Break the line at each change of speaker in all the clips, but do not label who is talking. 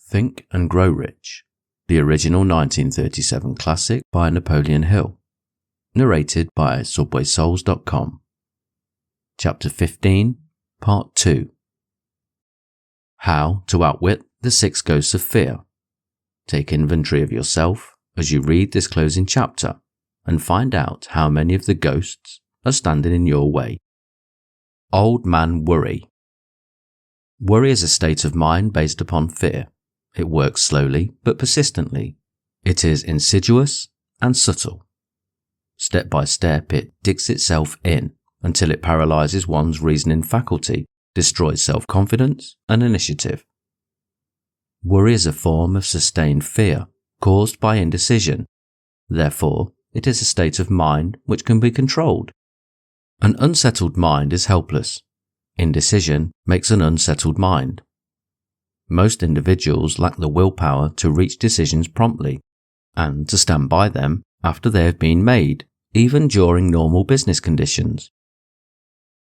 Think and Grow Rich, the original 1937 classic by Napoleon Hill, narrated by subwaysouls.com. Chapter 15, Part 2. How to outwit the 6 ghosts of fear. Take inventory of yourself as you read this closing chapter and find out how many of the ghosts are standing in your way. Old Man Worry. Worry is a state of mind based upon fear. It works slowly but persistently. It is insidious and subtle. Step by step, it digs itself in until it paralyzes one's reasoning faculty, destroys self-confidence and initiative. Worry is a form of sustained fear caused by indecision. Therefore, it is a state of mind which can be controlled. An unsettled mind is helpless. Indecision makes an unsettled mind. Most individuals lack the willpower to reach decisions promptly and to stand by them after they have been made, even during normal business conditions.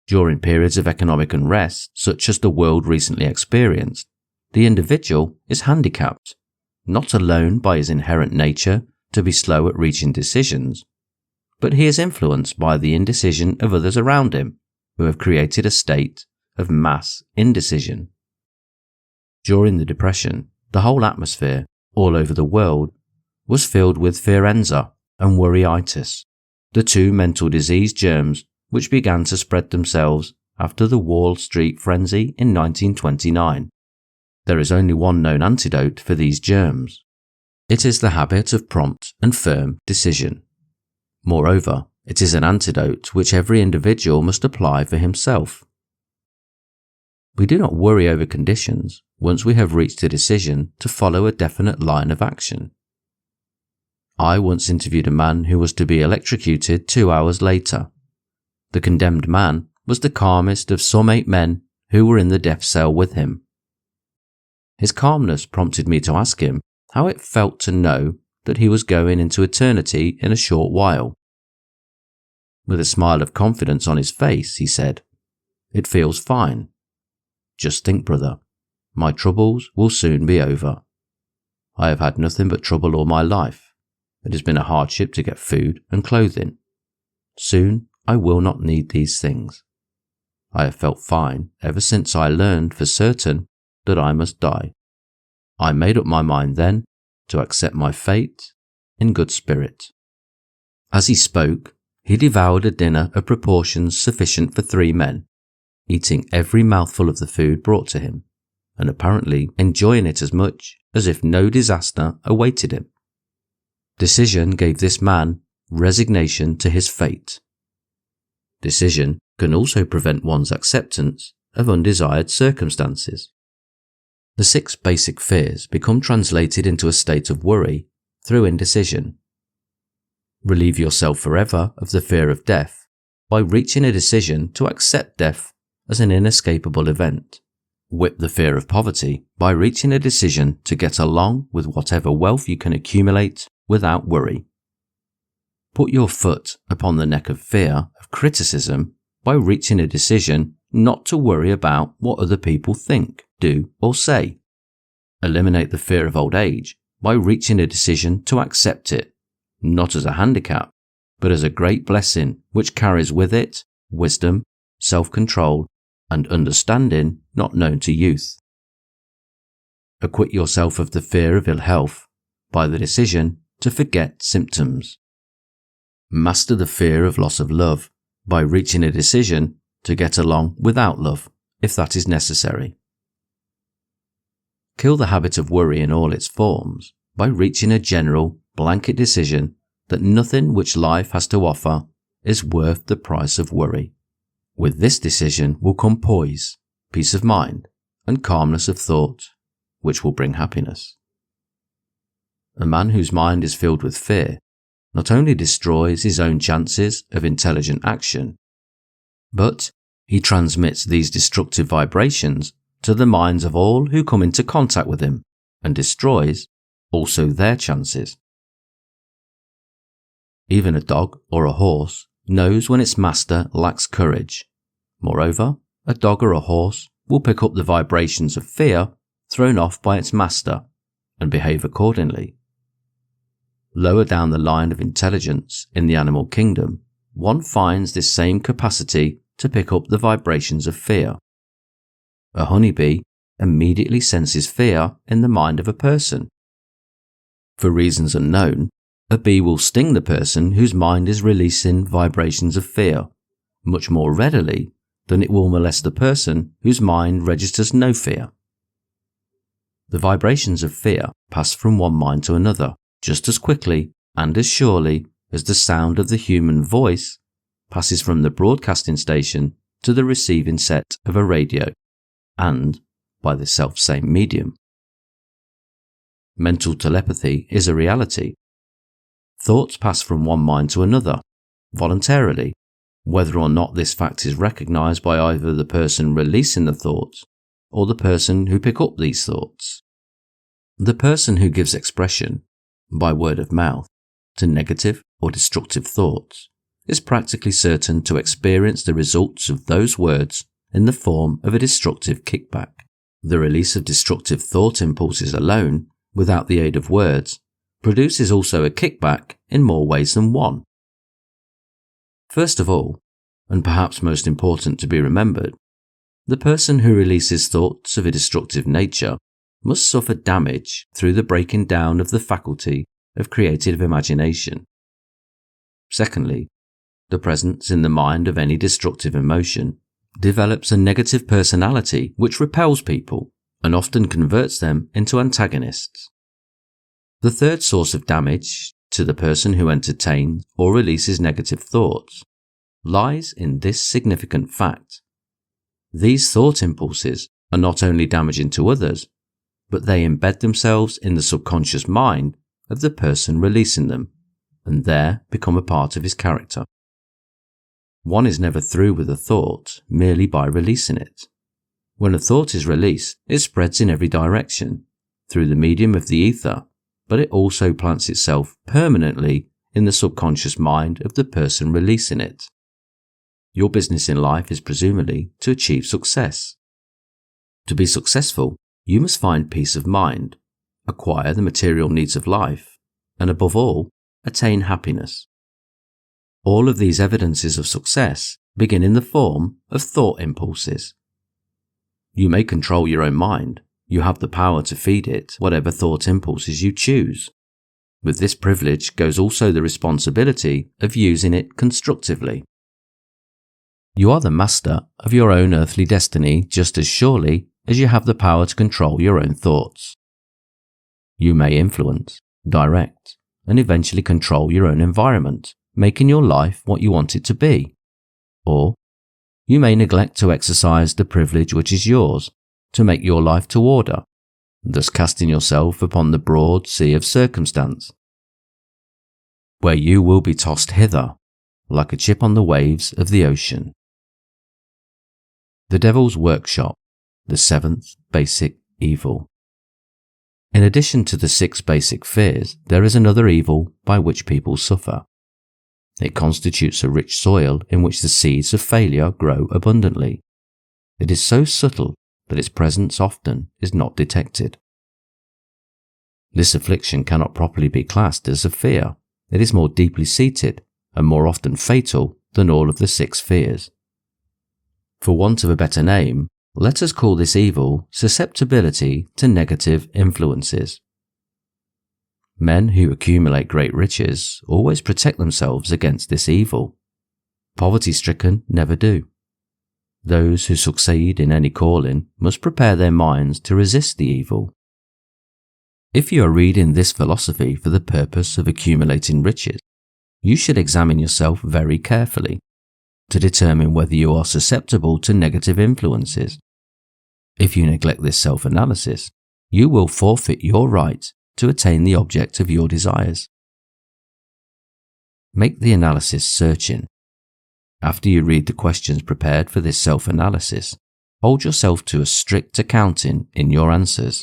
During periods of economic unrest, such as the world recently experienced, the individual is handicapped, not alone by his inherent nature to be slow at reaching decisions, but he is influenced by the indecision of others around him, who have created a state of mass indecision. During the Depression, the whole atmosphere, all over the world, was filled with fearenza and worryitis, the 2 mental disease germs which began to spread themselves after the Wall Street frenzy in 1929. There is only one known antidote for these germs. It is the habit of prompt and firm decision. Moreover, it is an antidote which every individual must apply for himself. We do not worry over conditions once we have reached a decision to follow a definite line of action. I once interviewed a man who was to be electrocuted 2 hours later. The condemned man was the calmest of some 8 men who were in the death cell with him. His calmness prompted me to ask him how it felt to know that he was going into eternity in a short while. With a smile of confidence on his face, he said, "It feels fine. Just think, brother, my troubles will soon be over. I have had nothing but trouble all my life. It has been a hardship to get food and clothing. Soon I will not need these things. I have felt fine ever since I learned for certain that I must die. I made up my mind then to accept my fate in good spirit." As he spoke, he devoured a dinner of proportions sufficient for 3 men, eating every mouthful of the food brought to him, and apparently enjoying it as much as if no disaster awaited him. Decision gave this man resignation to his fate. Decision can also prevent one's acceptance of undesired circumstances. The 6 basic fears become translated into a state of worry through indecision. Relieve yourself forever of the fear of death by reaching a decision to accept death as an inescapable event. Whip the fear of poverty by reaching a decision to get along with whatever wealth you can accumulate without worry. Put your foot upon the neck of fear of criticism by reaching a decision not to worry about what other people think, do, or say. Eliminate the fear of old age by reaching a decision to accept it, not as a handicap, but as a great blessing which carries with it wisdom, self-control, and understanding not known to youth. Acquit yourself of the fear of ill health by the decision to forget symptoms. Master the fear of loss of love by reaching a decision to get along without love, if that is necessary. Kill the habit of worry in all its forms by reaching a general, blanket decision that nothing which life has to offer is worth the price of worry. With this decision will come poise, peace of mind, and calmness of thought, which will bring happiness. A man whose mind is filled with fear not only destroys his own chances of intelligent action, but he transmits these destructive vibrations to the minds of all who come into contact with him and destroys also their chances. Even a dog or a horse knows when its master lacks courage. Moreover, a dog or a horse will pick up the vibrations of fear thrown off by its master and behave accordingly. Lower down the line of intelligence in the animal kingdom, one finds this same capacity to pick up the vibrations of fear. A honeybee immediately senses fear in the mind of a person. For reasons unknown, a bee will sting the person whose mind is releasing vibrations of fear much more readily than it will molest the person whose mind registers no fear. The vibrations of fear pass from one mind to another just as quickly and as surely as the sound of the human voice passes from the broadcasting station to the receiving set of a radio, and by the self-same medium. Mental telepathy is a reality. Thoughts pass from one mind to another, voluntarily, whether or not this fact is recognized by either the person releasing the thoughts or the person who pick up these thoughts. The person who gives expression, by word of mouth, to negative or destructive thoughts is practically certain to experience the results of those words in the form of a destructive kickback. The release of destructive thought impulses alone, without the aid of words, produces also a kickback in more ways than one. First of all, and perhaps most important to be remembered, the person who releases thoughts of a destructive nature must suffer damage through the breaking down of the faculty of creative imagination. Secondly, the presence in the mind of any destructive emotion develops a negative personality which repels people and often converts them into antagonists. The third source of damage to the person who entertains or releases negative thoughts lies in this significant fact. These thought impulses are not only damaging to others, but they embed themselves in the subconscious mind of the person releasing them, and there become a part of his character. One is never through with a thought merely by releasing it. When a thought is released, it spreads in every direction, through the medium of the ether, but it also plants itself permanently in the subconscious mind of the person releasing it. Your business in life is presumably to achieve success. To be successful, you must find peace of mind, acquire the material needs of life, and above all, attain happiness. All of these evidences of success begin in the form of thought impulses. You may control your own mind. You have the power to feed it whatever thought impulses you choose. With this privilege goes also the responsibility of using it constructively. You are the master of your own earthly destiny just as surely as you have the power to control your own thoughts. You may influence, direct, and eventually control your own environment, making your life what you want it to be. Or you may neglect to exercise the privilege which is yours to make your life to order, thus casting yourself upon the broad sea of circumstance, where you will be tossed hither like a chip on the waves of the ocean. The Devil's Workshop, the seventh basic evil. In addition to the 6 basic fears, there is another evil by which people suffer. It constitutes a rich soil in which the seeds of failure grow abundantly. It is so subtle that its presence often is not detected. This affliction cannot properly be classed as a fear. It is more deeply seated and more often fatal than all of the 6 fears. For want of a better name, let us call this evil susceptibility to negative influences. Men who accumulate great riches always protect themselves against this evil. Poverty-stricken never do. Those who succeed in any calling must prepare their minds to resist the evil. If you are reading this philosophy for the purpose of accumulating riches, you should examine yourself very carefully to determine whether you are susceptible to negative influences. If you neglect this self-analysis, you will forfeit your right to attain the object of your desires. Make the analysis searching. After you read the questions prepared for this self-analysis, hold yourself to a strict accounting in your answers,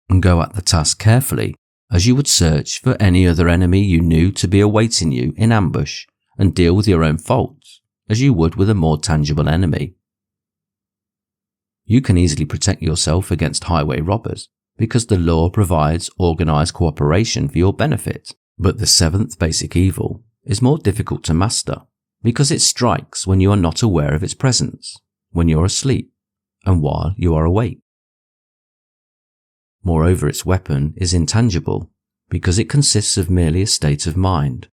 and go at the task carefully as you would search for any other enemy you knew to be awaiting you in ambush, and deal with your own faults as you would with a more tangible enemy. You can easily protect yourself against highway robbers, because the law provides organized cooperation for your benefit. But the seventh basic evil is more difficult to master because it strikes when you are not aware of its presence, when you're asleep, and while you are awake. Moreover, its weapon is intangible because it consists of merely a state of mind.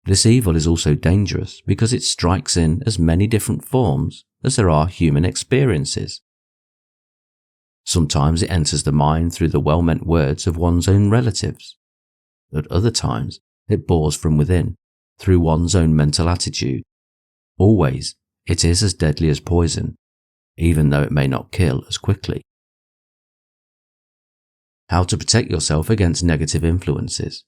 This evil is also dangerous because it strikes in as many different forms as there are human experiences. Sometimes it enters the mind through the well-meant words of one's own relatives. At other times, it bores from within, through one's own mental attitude. Always, it is as deadly as poison, even though it may not kill as quickly. How to protect yourself against negative influences.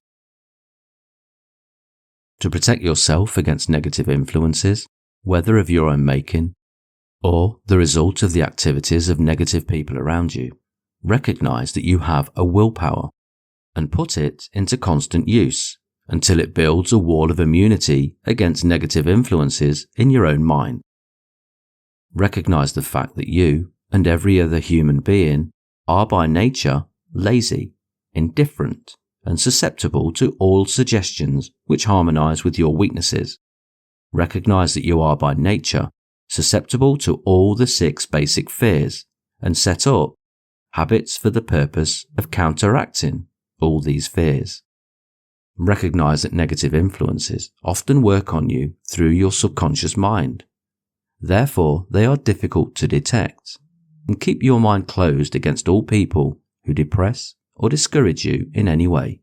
To protect yourself against negative influences, whether of your own making, or the result of the activities of negative people around you, recognize that you have a willpower and put it into constant use until it builds a wall of immunity against negative influences in your own mind. Recognize the fact that you and every other human being are by nature lazy, indifferent, and susceptible to all suggestions which harmonize with your weaknesses. Recognize that you are by nature susceptible to all the 6 basic fears and set up habits for the purpose of counteracting all these fears. Recognize that negative influences often work on you through your subconscious mind. Therefore, they are difficult to detect, and keep your mind closed against all people who depress or discourage you in any way.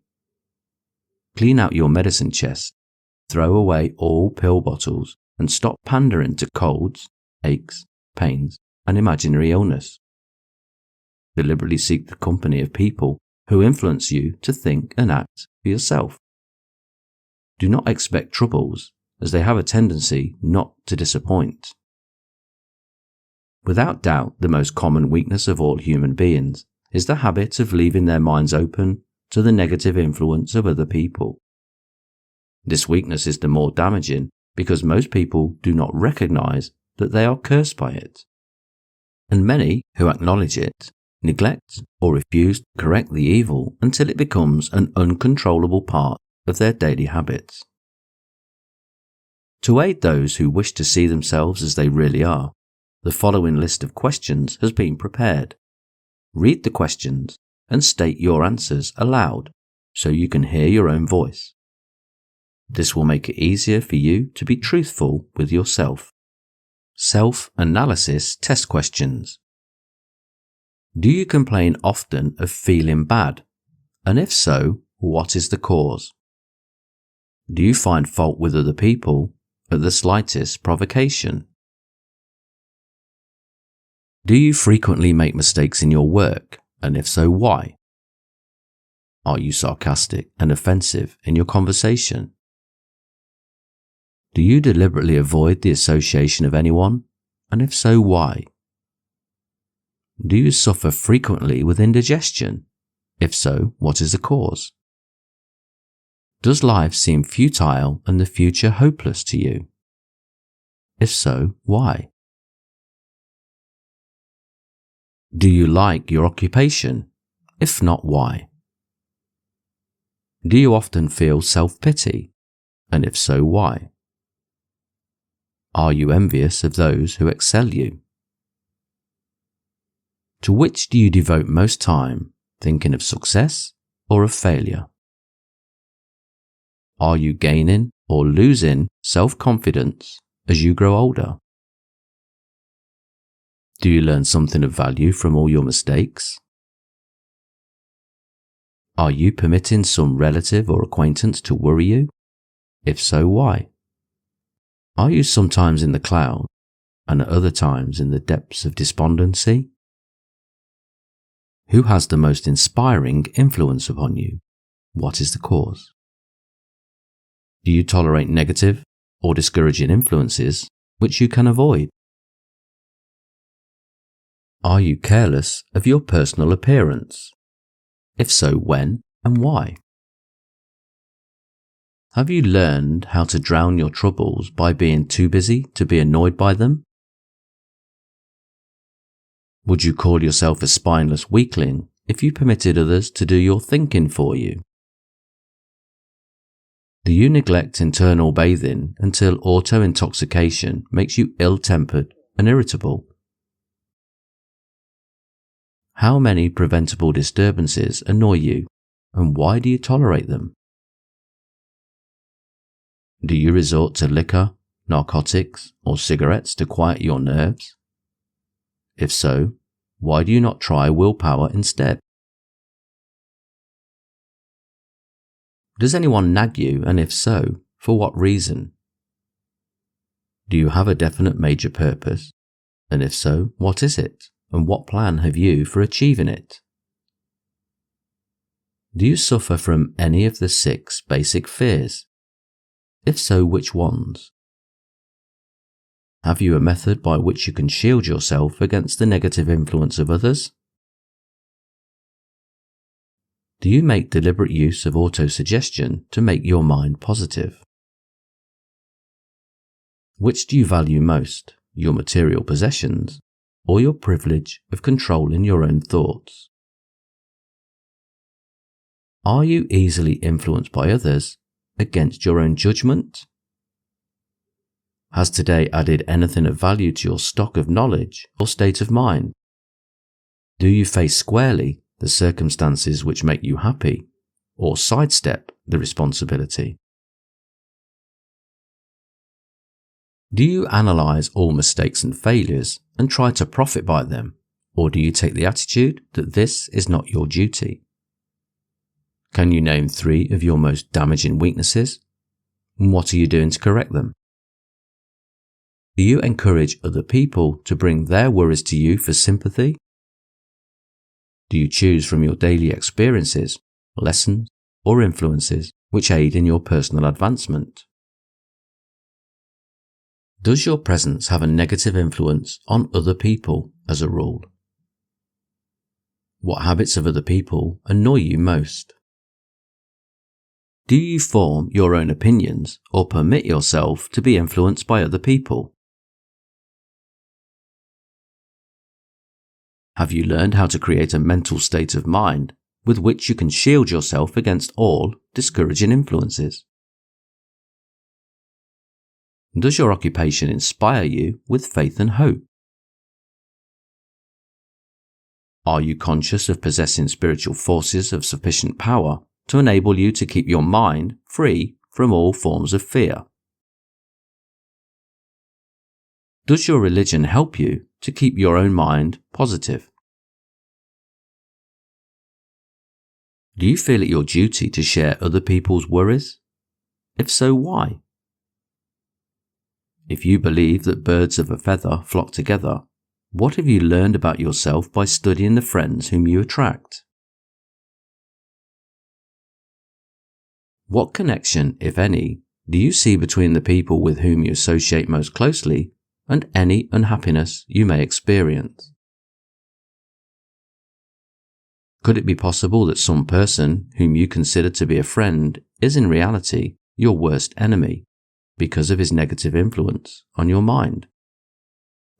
Clean out your medicine chest, throw away all pill bottles, and stop pandering to colds, aches, pains, and imaginary illness. Deliberately seek the company of people who influence you to think and act for yourself. Do not expect troubles, as they have a tendency not to disappoint. Without doubt, the most common weakness of all human beings is the habit of leaving their minds open to the negative influence of other people. This weakness is the more damaging because most people do not recognize that they are cursed by it. And many who acknowledge it neglect or refuse to correct the evil until it becomes an uncontrollable part of their daily habits. To aid those who wish to see themselves as they really are, the following list of questions has been prepared. Read the questions and state your answers aloud so you can hear your own voice. This will make it easier for you to be truthful with yourself. Self-analysis test questions. Do you complain often of feeling bad? And if so, what is the cause? Do you find fault with other people at the slightest provocation? Do you frequently make mistakes in your work? And if so, why? Are you sarcastic and offensive in your conversation? Do you deliberately avoid the association of anyone? And if so, why? Do you suffer frequently with indigestion? If so, what is the cause? Does life seem futile and the future hopeless to you? If so, why? Do you like your occupation? If not, why? Do you often feel self-pity? And if so, why? Are you envious of those who excel you? To which do you devote most time, thinking of success or of failure? Are you gaining or losing self-confidence as you grow older? Do you learn something of value from all your mistakes? Are you permitting some relative or acquaintance to worry you? If so, why? Are you sometimes in the clouds and at other times in the depths of despondency? Who has the most inspiring influence upon you? What is the cause? Do you tolerate negative or discouraging influences which you can avoid? Are you careless of your personal appearance? If so, when and why? Have you learned how to drown your troubles by being too busy to be annoyed by them? Would you call yourself a spineless weakling if you permitted others to do your thinking for you? Do you neglect internal bathing until auto-intoxication makes you ill-tempered and irritable? How many preventable disturbances annoy you, and why do you tolerate them? Do you resort to liquor, narcotics, or cigarettes to quiet your nerves? If so, why do you not try willpower instead? Does anyone nag you, and if so, for what reason? Do you have a definite major purpose? And if so, what is it? And what plan have you for achieving it? Do you suffer from any of the 6 basic fears? If so, which ones? Have you a method by which you can shield yourself against the negative influence of others? Do you make deliberate use of auto-suggestion to make your mind positive? Which do you value most, your material possessions or your privilege of controlling your own thoughts? Are you easily influenced by others against your own judgment? Has today added anything of value to your stock of knowledge or state of mind? Do you face squarely the circumstances which make you happy, or sidestep the responsibility? Do you analyze all mistakes and failures and try to profit by them, or do you take the attitude that this is not your duty? Can you name 3 of your most damaging weaknesses? And what are you doing to correct them? Do you encourage other people to bring their worries to you for sympathy? Do you choose from your daily experiences, lessons, or influences which aid in your personal advancement? Does your presence have a negative influence on other people as a rule? What habits of other people annoy you most? Do you form your own opinions or permit yourself to be influenced by other people? Have you learned how to create a mental state of mind with which you can shield yourself against all discouraging influences? Does your occupation inspire you with faith and hope? Are you conscious of possessing spiritual forces of sufficient power to enable you to keep your mind free from all forms of fear? Does your religion help you to keep your own mind positive? Do you feel it your duty to share other people's worries? If so, why? If you believe that birds of a feather flock together, what have you learned about yourself by studying the friends whom you attract? What connection, if any, do you see between the people with whom you associate most closely and any unhappiness you may experience? Could it be possible that some person whom you consider to be a friend is in reality your worst enemy because of his negative influence on your mind?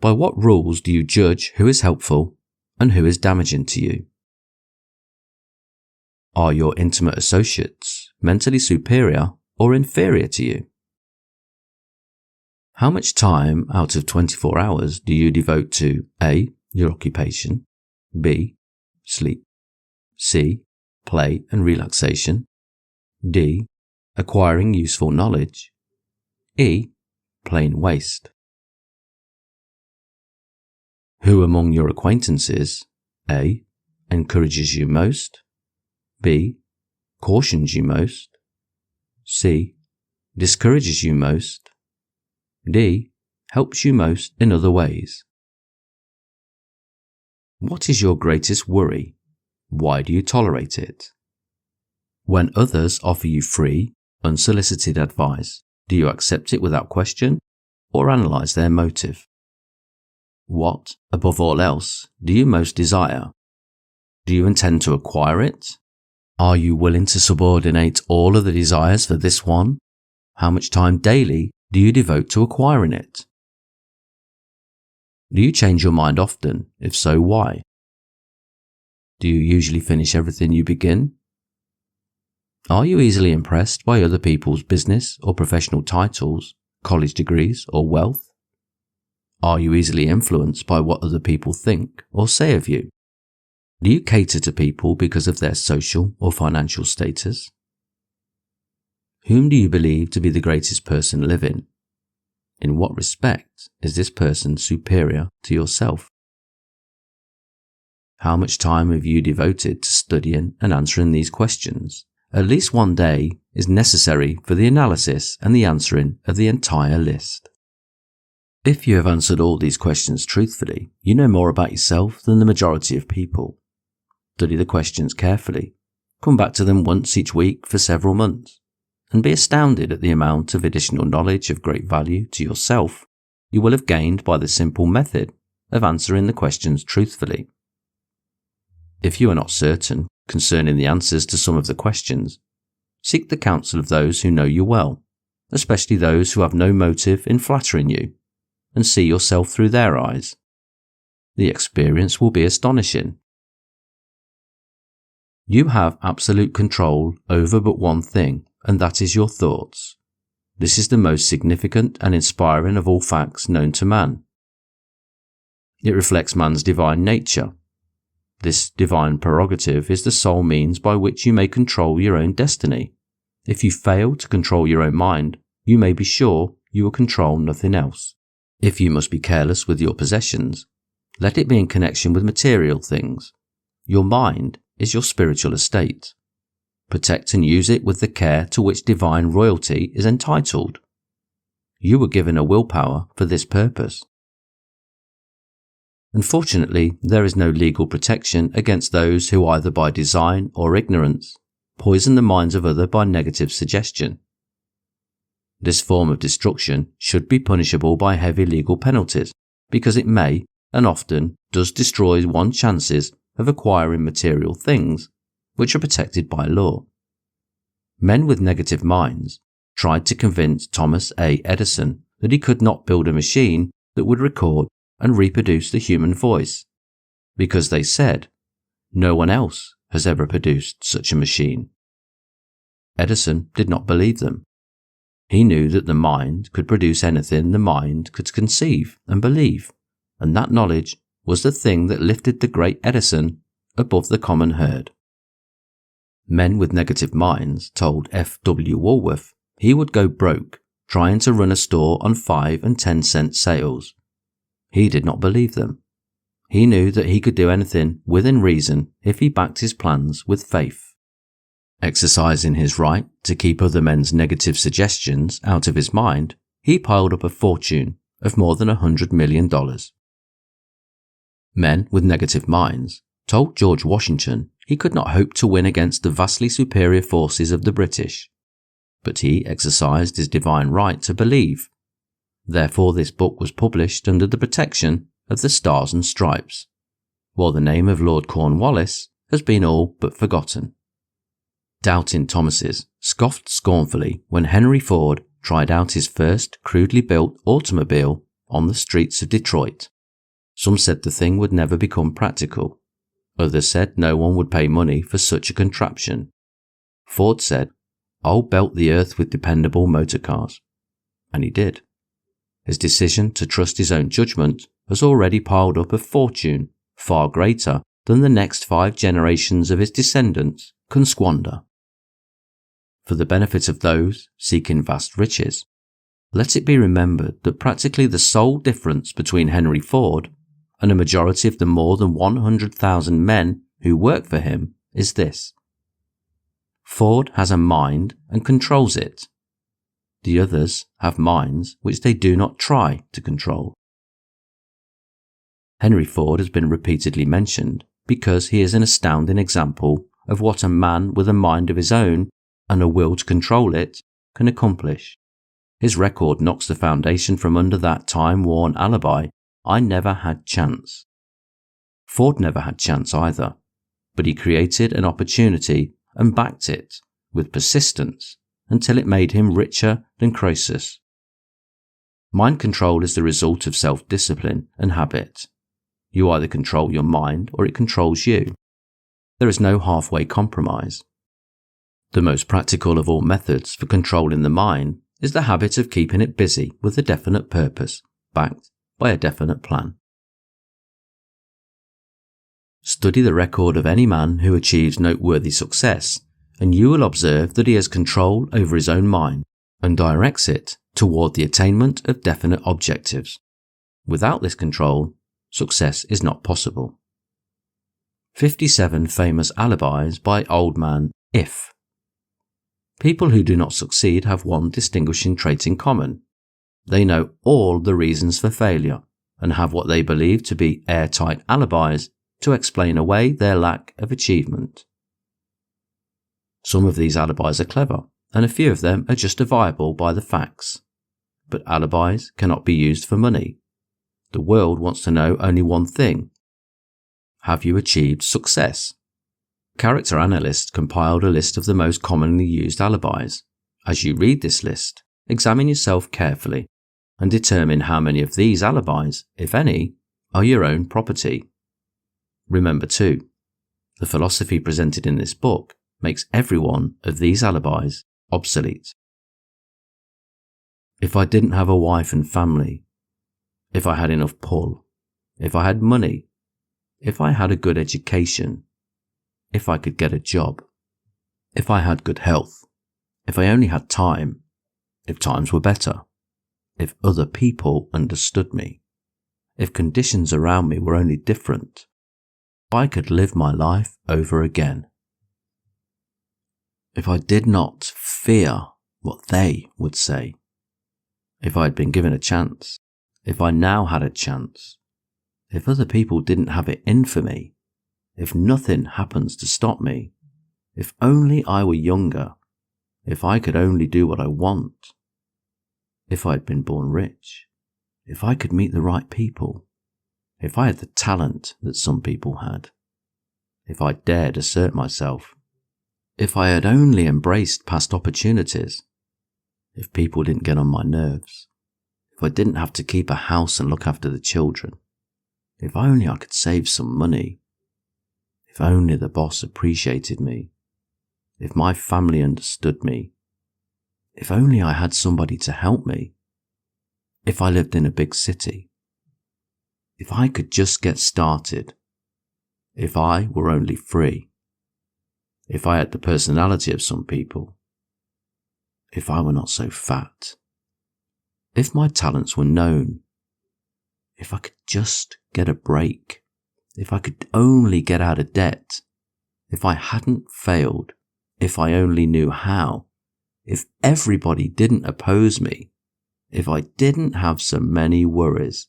By what rules do you judge who is helpful and who is damaging to you? Are your intimate associates mentally superior or inferior to you? How much time out of 24 hours do you devote to A. Your occupation, B. Sleep, C. Play and relaxation, D. Acquiring useful knowledge, E. Plain waste? Who among your acquaintances A. Encourages you most, B. Cautions you most, C. Discourages you most, D. Helps you most in other ways? What is your greatest worry? Why do you tolerate it? When others offer you free, unsolicited advice, do you accept it without question or analyze their motive? What, above all else, do you most desire? Do you intend to acquire it? Are you willing to subordinate all of the desires for this one? How much time daily do you devote to acquiring it? Do you change your mind often? If so, why? Do you usually finish everything you begin? Are you easily impressed by other people's business or professional titles, college degrees, or wealth? Are you easily influenced by what other people think or say of you? Do you cater to people because of their social or financial status? Whom do you believe to be the greatest person living? In what respect is this person superior to yourself? How much time have you devoted to studying and answering these questions? At least one day is necessary for the analysis and the answering of the entire list. If you have answered all these questions truthfully, you know more about yourself than the majority of people. Study the questions carefully. Come back to them once each week for several months, and be astounded at the amount of additional knowledge of great value to yourself you will have gained by the simple method of answering the questions truthfully. If you are not certain concerning the answers to some of the questions, seek the counsel of those who know you well, especially those who have no motive in flattering you, and see yourself through their eyes. The experience will be astonishing. You have absolute control over but one thing, and that is your thoughts. This is the most significant and inspiring of all facts known to man. It reflects man's divine nature. This divine prerogative is the sole means by which you may control your own destiny. If you fail to control your own mind, you may be sure you will control nothing else. If you must be careless with your possessions, let it be in connection with material things. Your mind is your spiritual estate. Protect and use it with the care to which divine royalty is entitled. You were given a willpower for this purpose. Unfortunately, there is no legal protection against those who either by design or ignorance poison the minds of others by negative suggestion. This form of destruction should be punishable by heavy legal penalties because it may, and often does, destroy one's chances of acquiring material things which are protected by law. Men with negative minds tried to convince Thomas A. Edison that he could not build a machine that would record and reproduce the human voice, because they said, no one else has ever produced such a machine. Edison did not believe them. He knew that the mind could produce anything the mind could conceive and believe, and that knowledge was the thing that lifted the great Edison above the common herd. Men with negative minds told F. W. Woolworth he would go broke trying to run a store on 5 and 10 cent sales. He did not believe them. He knew that he could do anything within reason if he backed his plans with faith. Exercising his right to keep other men's negative suggestions out of his mind, he piled up a fortune of more than $100 million. Men with negative minds told George Washington he could not hope to win against the vastly superior forces of the British, but he exercised his divine right to believe. Therefore this book was published under the protection of the Stars and Stripes, while the name of Lord Cornwallis has been all but forgotten. Doubting Thomases scoffed scornfully when Henry Ford tried out his first crudely built automobile on the streets of Detroit. Some said the thing would never become practical. Others said no one would pay money for such a contraption. Ford said, "I'll belt the earth with dependable motor cars." And he did. His decision to trust his own judgment has already piled up a fortune far greater than the next 5 generations of his descendants can squander. For the benefit of those seeking vast riches, let it be remembered that practically the sole difference between Henry Ford and a majority of the more than 100,000 men who work for him is this: Ford has a mind and controls it. The others have minds which they do not try to control. Henry Ford has been repeatedly mentioned because he is an astounding example of what a man with a mind of his own and a will to control it can accomplish. His record knocks the foundation from under that time-worn alibi, "I never had chance." Ford never had chance either, but he created an opportunity and backed it with persistence until it made him richer than Croesus. Mind control is the result of self-discipline and habit. You either control your mind or it controls you. There is no halfway compromise. The most practical of all methods for controlling the mind is the habit of keeping it busy with a definite purpose, backed by a definite plan. Study the record of any man who achieves noteworthy success, and you will observe that he has control over his own mind and directs it toward the attainment of definite objectives. Without this control, success is not possible. 57 famous alibis by Old Man If. People who do not succeed have one distinguishing trait in common. They know all the reasons for failure and have what they believe to be airtight alibis to explain away their lack of achievement. Some of these alibis are clever, and a few of them are justifiable by the facts. But alibis cannot be used for money. The world wants to know only one thing. Have you achieved success? Character analysts compiled a list of the most commonly used alibis. As you read this list, examine yourself carefully and determine how many of these alibis, if any, are your own property. Remember too, the philosophy presented in this book makes every one of these alibis obsolete. If I didn't have a wife and family, if I had enough pull, if I had money, if I had a good education, if I could get a job, if I had good health, if I only had time, if times were better, if other people understood me, if conditions around me were only different, if I could live my life over again. If I did not fear what they would say, if I had been given a chance, if I now had a chance, if other people didn't have it in for me, if nothing happens to stop me, if only I were younger, if I could only do what I want, if I had been born rich, if I could meet the right people, if I had the talent that some people had, if I dared assert myself, if I had only embraced past opportunities, if people didn't get on my nerves, if I didn't have to keep a house and look after the children, if only I could save some money, if only the boss appreciated me, if my family understood me, if only I had somebody to help me, if I lived in a big city, if I could just get started, if I were only free, if I had the personality of some people, if I were not so fat, if my talents were known, if I could just get a break, if I could only get out of debt, if I hadn't failed, if I only knew how, if everybody didn't oppose me, if I didn't have so many worries,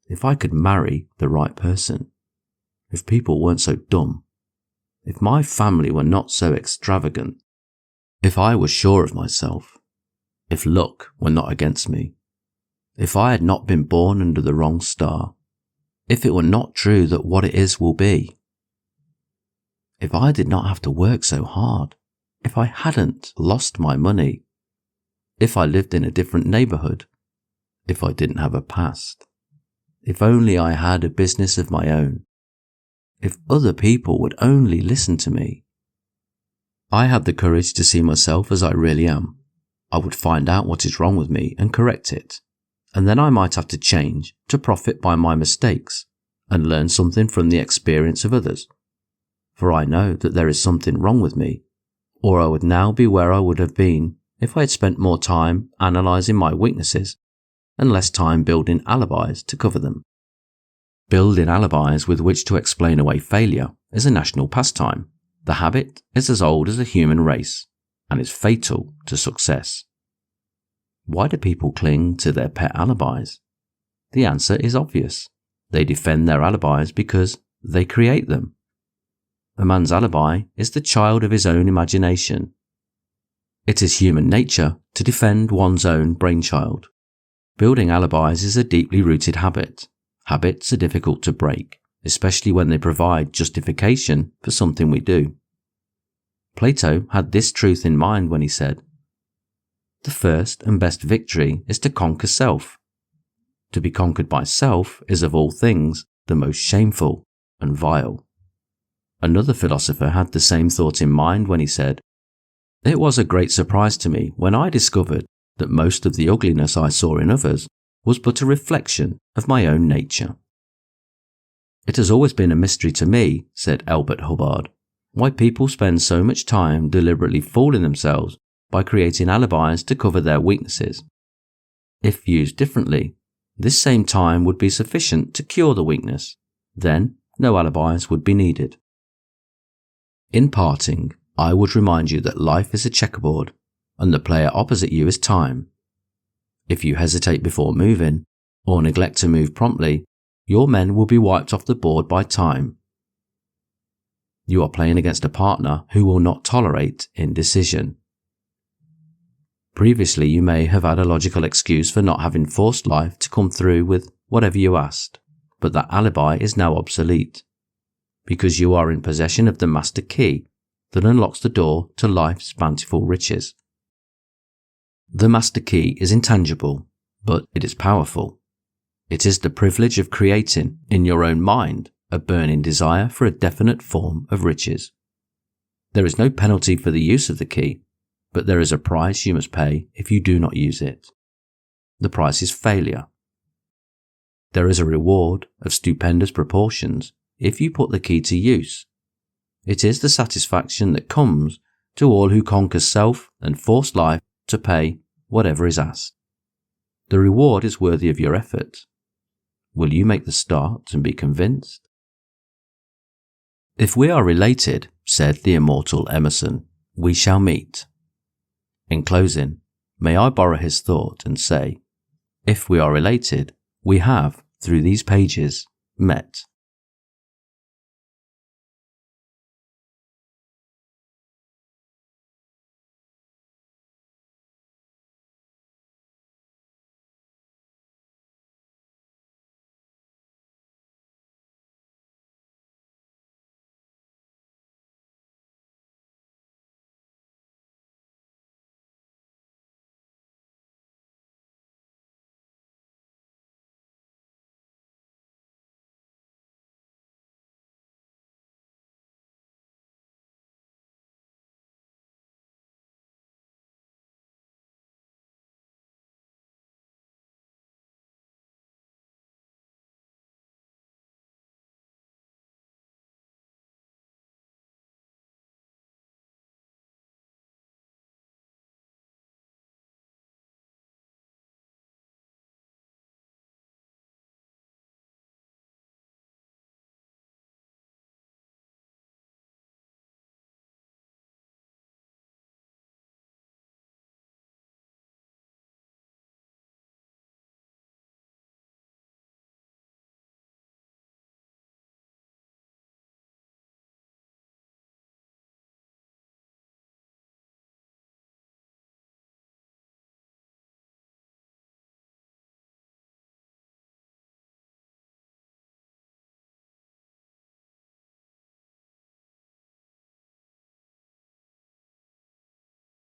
if I could marry the right person, if people weren't so dumb, if my family were not so extravagant, if I was sure of myself, if luck were not against me, if I had not been born under the wrong star, if it were not true that what it is will be, if I did not have to work so hard, if I hadn't lost my money, if I lived in a different neighborhood, if I didn't have a past, if only I had a business of my own, if other people would only listen to me. I had the courage to see myself as I really am. I would find out what is wrong with me and correct it, and then I might have to change to profit by my mistakes and learn something from the experience of others. For I know that there is something wrong with me, or I would now be where I would have been if I had spent more time analysing my weaknesses and less time building alibis to cover them. Building alibis with which to explain away failure is a national pastime. The habit is as old as the human race and is fatal to success. Why do people cling to their pet alibis? The answer is obvious. They defend their alibis because they create them. A man's alibi is the child of his own imagination. It is human nature to defend one's own brainchild. Building alibis is a deeply rooted habit. Habits are difficult to break, especially when they provide justification for something we do. Plato had this truth in mind when he said, "The first and best victory is to conquer self. To be conquered by self is of all things the most shameful and vile." Another philosopher had the same thought in mind when he said, "It was a great surprise to me when I discovered that most of the ugliness I saw in others was but a reflection of my own nature." "It has always been a mystery to me," said Albert Hubbard, "why people spend so much time deliberately fooling themselves by creating alibis to cover their weaknesses. If used differently, this same time would be sufficient to cure the weakness. Then no alibis would be needed." In parting, I would remind you that life is a checkerboard, and the player opposite you is time. If you hesitate before moving, or neglect to move promptly, your men will be wiped off the board by time. You are playing against a partner who will not tolerate indecision. Previously, you may have had a logical excuse for not having forced life to come through with whatever you asked, but that alibi is now obsolete, because you are in possession of the master key that unlocks the door to life's bountiful riches. The master key is intangible, but it is powerful. It is the privilege of creating, in your own mind, a burning desire for a definite form of riches. There is no penalty for the use of the key, but there is a price you must pay if you do not use it. The price is failure. There is a reward of stupendous proportions if you put the key to use. It is the satisfaction that comes to all who conquer self and force life to pay whatever is asked. The reward is worthy of your effort. Will you make the start and be convinced? "If we are related," said the immortal Emerson, "we shall meet." In closing, may I borrow his thought and say, if we are related, we have, through these pages, met.